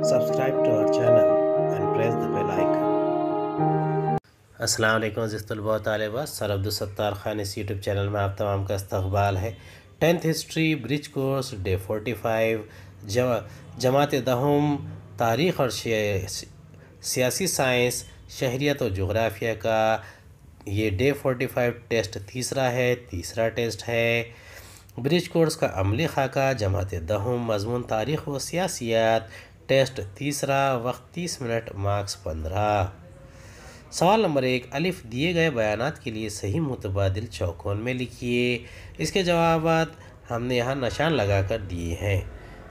Subscribe to our channel and press the bell icon. السلام علیکم عزیز طلباء و طالبات، سر عبدالستار خان اس یوٹیوب چینل میں آپ تمام کا استقبال ہے۔ 10th ہسٹری برج کورس ڈے 45 جماعت دہم تاریخ اور سیاسی سائنس شہریت و جغرافیہ کا یہ ڈے 45 ٹیسٹ تیسرا ٹیسٹ ہے۔ برج کورس کا عملی خاکہ جماعت دہم، مضمون تاریخ و سیاسیات، ٹیسٹ تیسرا، وقت 30 منٹ، مارکس 15۔ سوال نمبر 1، الف دیے گئے بیانات کے لیے صحیح متبادل چوکون میں لکھیے۔ اس کے جوابات ہم نے یہاں نشان لگا کر دیے ہیں۔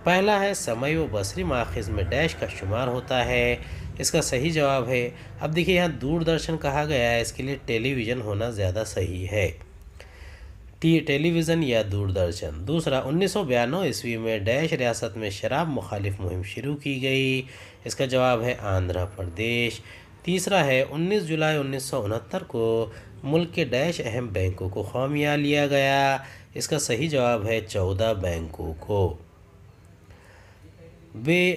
پہلا ہے سمعی و بصری ماخذ میں ڈیش کا شمار ہوتا ہے، اس کا صحیح جواب ہے۔ اب دیکھیے یہاں دوردرشن کہا گیا ہے، اس کے لیے ٹیلی ویژن ہونا زیادہ صحیح ہے، ٹیلی ویژن یا دوردرشن۔ دوسرا، 1992 عیسوی میں ڈیش ریاست میں شراب مخالف مہم شروع کی گئی، اس کا جواب ہے آندھرا پردیش۔ تیسرا ہے 19 جولائی 1969 کو ملک کے ڈیش اہم بینکوں کو خامیہ لیا گیا، اس کا صحیح جواب ہے 14 بینکوں کو۔ بے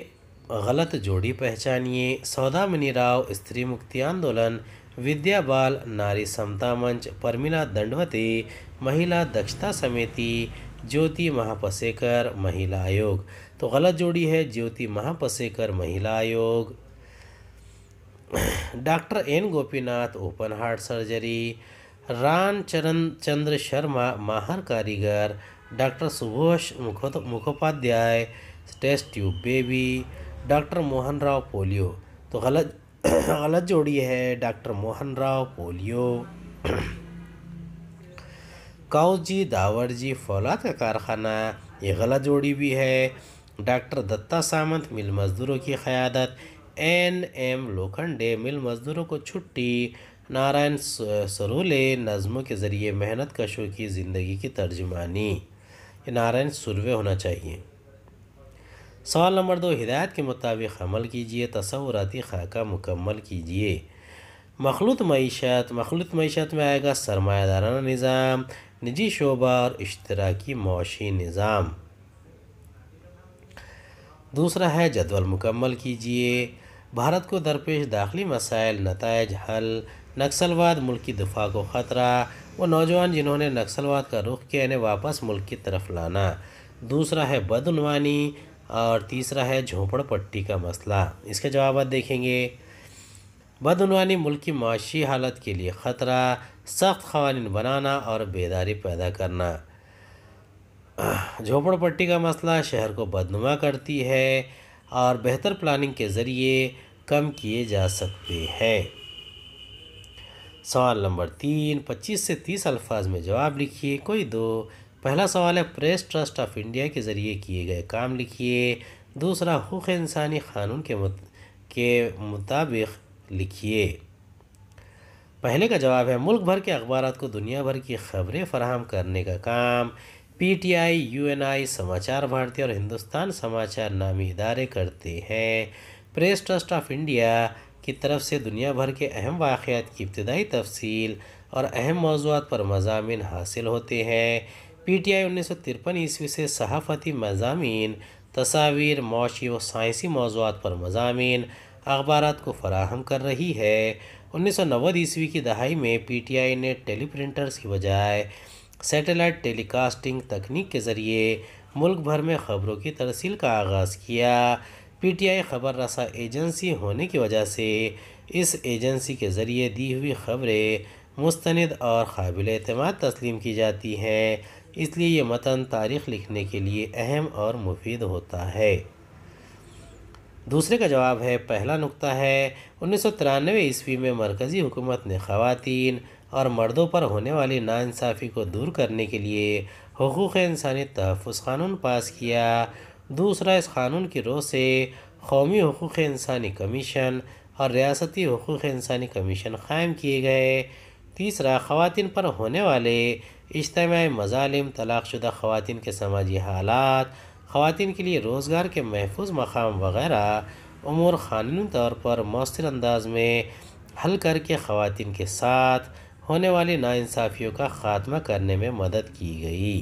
غلط جوڑی پہچانیے۔ سودامنی راؤ استری مکتی آندولن، ودیا بال ناری سمتا منچ، پرمیلا دنڈوتی مہیلا دکشتا سمیتی، جیوتی مہاپسیکر مہیلا آیوگ۔ تو غلط جوڑی ہے Jyoti Mahapsekar Mahila Aayog. Doctor N Gopi Nath open heart surgery, Ram Chandra Sharma ماہر کاریگر، ڈاکٹر سبھوش Mukhopadhyay test tube baby, doctor Mohan Rao polio. تو غلط جوڑی ہے ڈاکٹر موہن راؤ پولیو۔ کاؤس جی داور جی فولاد کا کارخانہ، یہ غلط جوڑی بھی ہے۔ ڈاکٹر دتا سامنت مل مزدوروں کی قیادت، این ایم لوکھنڈے مل مزدوروں کو چھٹی، نارائن سرولے نظموں کے ذریعے محنت کشوں کی زندگی کی ترجمانی، یہ نارائن سروے ہونا چاہیے۔ سوال نمبر 2، ہدایت کے مطابق عمل کیجیے، تصوراتی خاکہ مکمل کیجیے۔ مخلوط معیشت میں آئے گا سرمایہ دارانہ نظام، نجی شعبہ اور اشتراکی معاشی نظام۔ دوسرا ہے جدول مکمل کیجیے۔ بھارت کو درپیش داخلی مسائل، نتائج حل، نکسلواد ملک کی دفاع کو خطرہ، وہ نوجوان جنہوں نے نکسلواد کا رخ کیا انہیں واپس ملک کی طرف لانا۔ دوسرا ہے بدعنوانی اور تیسرا ہے جھونپڑ پٹی کا مسئلہ۔ اس کے جوابات دیکھیں گے۔ بدعنوانی ملک کی معاشی حالت کے لیے خطرہ، سخت قوانین بنانا اور بیداری پیدا کرنا۔ جھونپڑ پٹی کا مسئلہ شہر کو بدنما کرتی ہے اور بہتر پلاننگ کے ذریعے کم کیے جا سکتے ہیں۔ سوال نمبر 3، 25 سے 30 الفاظ میں جواب لکھیے، کوئی دو۔ پہلا سوال ہے پریس ٹرسٹ آف انڈیا کے ذریعے کیے گئے کام لکھیے۔ دوسرا حقوق انسانی قانون کے مطابق لکھیے۔ پہلے کا جواب ہے ملک بھر کے اخبارات کو دنیا بھر کی خبریں فراہم کرنے کا کام P T I, U N I, Samachar Bharati اور ہندوستان سماچار نامی ادارے کرتے ہیں۔ پریس ٹرسٹ آف انڈیا کی طرف سے دنیا بھر کے اہم واقعات کی ابتدائی تفصیل اور اہم موضوعات پر مضامین حاصل ہوتے ہیں۔ پی ٹی آئی 1953 عیسوی سے صحافتی مضامین، تصاویر، معاشی و سائنسی موضوعات پر مضامین، اخبارات کو فراہم کر رہی ہے۔ 1990 عیسوی کی دہائی میں پی ٹی آئی نے ٹیلی پرنٹرز کی بجائے سیٹلائٹ ٹیلی کاسٹنگ تکنیک کے ذریعے ملک بھر میں خبروں کی ترسیل کا آغاز کیا۔ پی ٹی آئی خبر رساں ایجنسی ہونے کی وجہ سے اس ایجنسی کے ذریعے دی ہوئی خبریں مستند اور قابل اعتماد تسلیم کی جاتی ہیں، اس لیے یہ متن تاریخ لکھنے کے لیے اہم اور مفید ہوتا ہے۔ دوسرے کا جواب ہے پہلا نقطہ ہے 1993 عیسوی میں مرکزی حکومت نے خواتین اور مردوں پر ہونے والی ناانصافی کو دور کرنے کے لیے حقوق انسانی تحفظ قانون پاس کیا۔ دوسرا، اس قانون کی روح سے قومی حقوق انسانی کمیشن اور ریاستی حقوق انسانی کمیشن قائم کیے گئے۔ تیسرا، خواتین پر ہونے والے اجتماعی مظالم، طلاق شدہ خواتین کے سماجی حالات، خواتین کے لیے روزگار کے محفوظ مقام وغیرہ امور قانونی طور پر مؤثر انداز میں حل کر کے خواتین کے ساتھ ہونے والی ناانصافیوں کا خاتمہ کرنے میں مدد کی گئی۔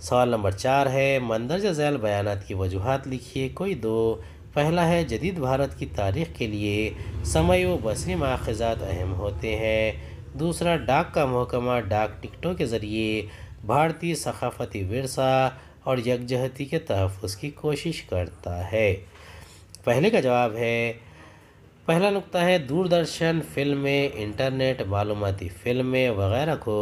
سوال نمبر 4 ہے مندرجہ ذیل بیانات کی وجوہات لکھیے، کوئی دو۔ پہلا ہے جدید بھارت کی تاریخ کے لیے سمعی و بصری ماخذات اہم ہوتے ہیں۔ دوسرا، ڈاک کا محکمہ ڈاک ٹکٹوں کے ذریعے بھارتی ثقافتی ورثہ اور یکجہتی کے تحفظ کی کوشش کرتا ہے۔ پہلے کا جواب ہے، پہلا نقطہ ہے دوردرشن، فلمیں، انٹرنیٹ، معلوماتی فلمیں وغیرہ کو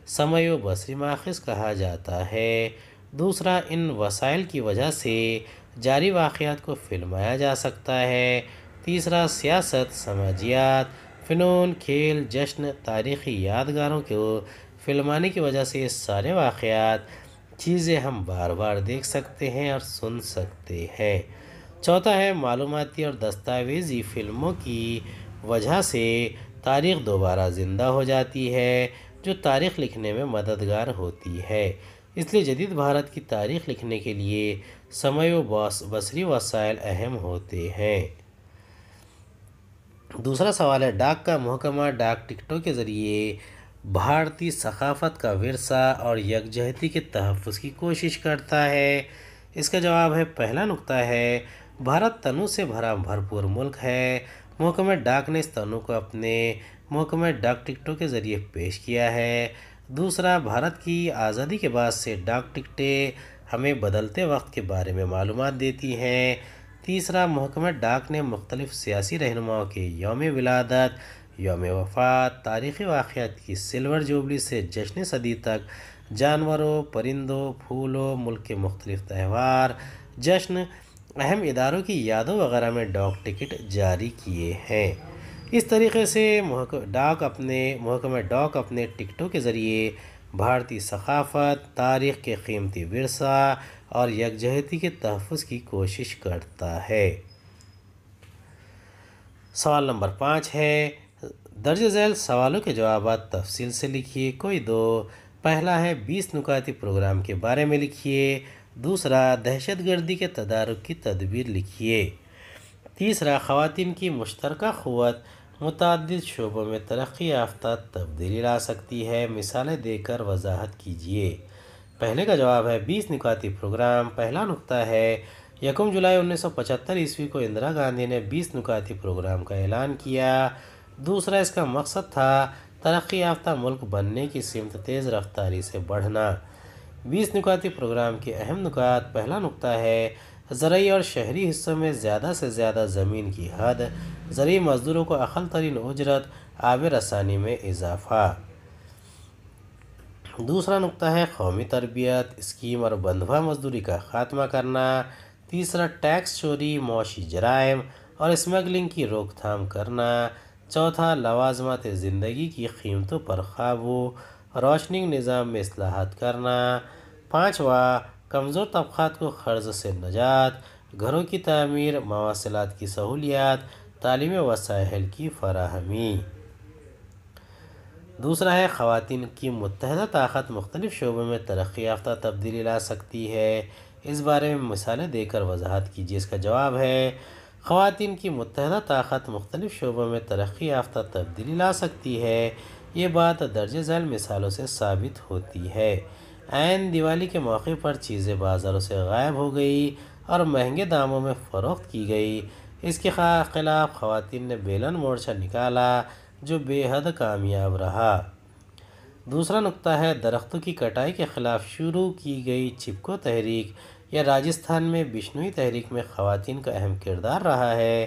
سمعی و بصری ماخذ کہا جاتا ہے۔ دوسرا، ان وسائل کی وجہ سے جاری واقعات کو فلمایا جا سکتا ہے۔ تیسرا، سیاست، سماجیات، فنون، کھیل، جشن، تاریخی یادگاروں کو فلمانے کی وجہ سے یہ سارے واقعات، چیزیں ہم بار بار دیکھ سکتے ہیں اور سن سکتے ہیں۔ چوتھا ہے معلوماتی اور دستاویزی فلموں کی وجہ سے تاریخ دوبارہ زندہ ہو جاتی ہے، جو تاریخ لکھنے میں مددگار ہوتی ہے۔ اس لیے جدید بھارت کی تاریخ لکھنے کے لیے سمعی و بصری وسائل اہم ہوتے ہیں۔ دوسرا سوال ہے ڈاک کا محکمہ ڈاک ٹکٹوں کے ذریعے بھارتی ثقافت کا ورثہ اور یکجہتی کے تحفظ کی کوشش کرتا ہے۔ اس کا جواب ہے، پہلا نقطہ ہے بھارت تنوع سے بھرا بھرپور ملک ہے۔ محکمہ ڈاک نے اس تنوع کو اپنے محکمہ ڈاک ٹکٹوں کے ذریعے پیش کیا ہے۔ دوسرا، بھارت کی آزادی کے بعد سے ڈاک ٹکٹیں ہمیں بدلتے وقت کے بارے میں معلومات دیتی ہیں۔ تیسرا، محکمہ ڈاک نے مختلف سیاسی رہنماؤں کے یوم ولادت، یوم وفات، تاریخی واقعات کی سلور جوبلی سے جشن صدی تک جانوروں، پرندوں، پھولوں، ملک کے مختلف تہوار، جشن، اہم اداروں کی یادوں وغیرہ میں ڈاک ٹکٹ جاری کیے ہیں۔ اس طریقے سے محکمہ ڈاک اپنے ٹکٹوں کے ذریعے بھارتی ثقافت، تاریخ کے قیمتی ورثہ اور یکجہتی کے تحفظ کی کوشش کرتا ہے۔ سوال نمبر 5 ہے درج ذیل سوالوں کے جوابات تفصیل سے لکھیے، کوئی دو۔ پہلا ہے 20 نکاتی پروگرام کے بارے میں لکھیے۔ دوسرا، دہشت گردی کے تدارک کی تدبیر لکھیے۔ تیسرا، خواتین کی مشترکہ قوت متعدد شعبوں میں ترقی یافتہ تبدیلی لا سکتی ہے، مثالیں دے کر وضاحت کیجیے۔ پہلے کا جواب ہے 20 نکاتی پروگرام۔ پہلا نقطہ ہے 1 جولائی 1975 عیسوی کو اندرا گاندھی نے 20 نکاتی پروگرام کا اعلان کیا۔ دوسرا، اس کا مقصد تھا ترقی یافتہ ملک بننے کی سمت تیز رفتاری سے بڑھنا۔ 20 نکاتی پروگرام کے اہم نکات: پہلا نقطہ ہے زرعی اور شہری حصوں میں زیادہ سے زیادہ زمین کی حد، زرعی مزدوروں کو اقل ترین اجرت، آب رسانی میں اضافہ۔ دوسرا نقطہ ہے قومی تربیت اسکیم اور بندھوا مزدوری کا خاتمہ کرنا۔ تیسرا، ٹیکس چوری، معاشی جرائم اور اسمگلنگ کی روک تھام کرنا۔ چوتھا، لوازمات زندگی کی قیمتوں پر قابو، روشننگ نظام میں اصلاحات کرنا۔ پانچواں، کمزور طبقات کو قرض سے نجات، گھروں کی تعمیر، مواصلات کی سہولیات، تعلیمی وسائل کی فراہمی۔ دوسرا ہے خواتین کی متحدہ طاقت مختلف شعبوں میں ترقی یافتہ تبدیلی لا سکتی ہے، اس بارے میں مثالیں دے کر وضاحت کیجیے۔ اس کا جواب ہے خواتین کی متحدہ طاقت مختلف شعبوں میں ترقی یافتہ تبدیلی لا سکتی ہے، یہ بات درج ذیل مثالوں سے ثابت ہوتی ہے۔ عین دیوالی کے موقع پر چیزیں بازاروں سے غائب ہو گئی اور مہنگے داموں میں فروخت کی گئی۔ اس کے خلاف خواتین نے بیلن مورچہ نکالا جو بے حد کامیاب رہا۔ دوسرا نقطہ ہے درختوں کی کٹائی کے خلاف شروع کی گئی چپکو تحریک یا راجستھان میں بشنوئی تحریک میں خواتین کا اہم کردار رہا ہے۔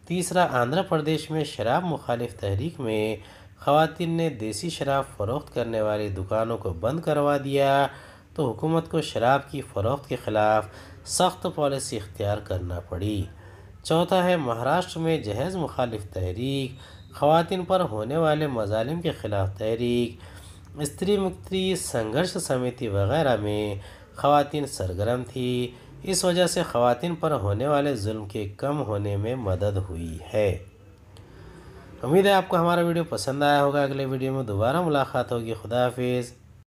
تیسرا، آندھرا پردیش میں شراب مخالف تحریک میں خواتین نے دیسی شراب فروخت کرنے والی دکانوں کو بند کروا دیا تو حکومت کو شراب کی فروخت کے خلاف سخت پالیسی اختیار کرنا پڑی۔ چوتھا ہے مہاراشٹر میں جہیز مخالف تحریک، خواتین پر ہونے والے مظالم کے خلاف تحریک، استری مکتی سنگھرش سمیتی وغیرہ میں خواتین سرگرم تھی، اس وجہ سے خواتین پر ہونے والے ظلم کے کم ہونے میں مدد ہوئی ہے۔ امید ہے آپ کو ہمارا ویڈیو پسند آیا ہوگا۔ اگلے ویڈیو میں دوبارہ ملاقات ہوگی۔ خدا حافظ۔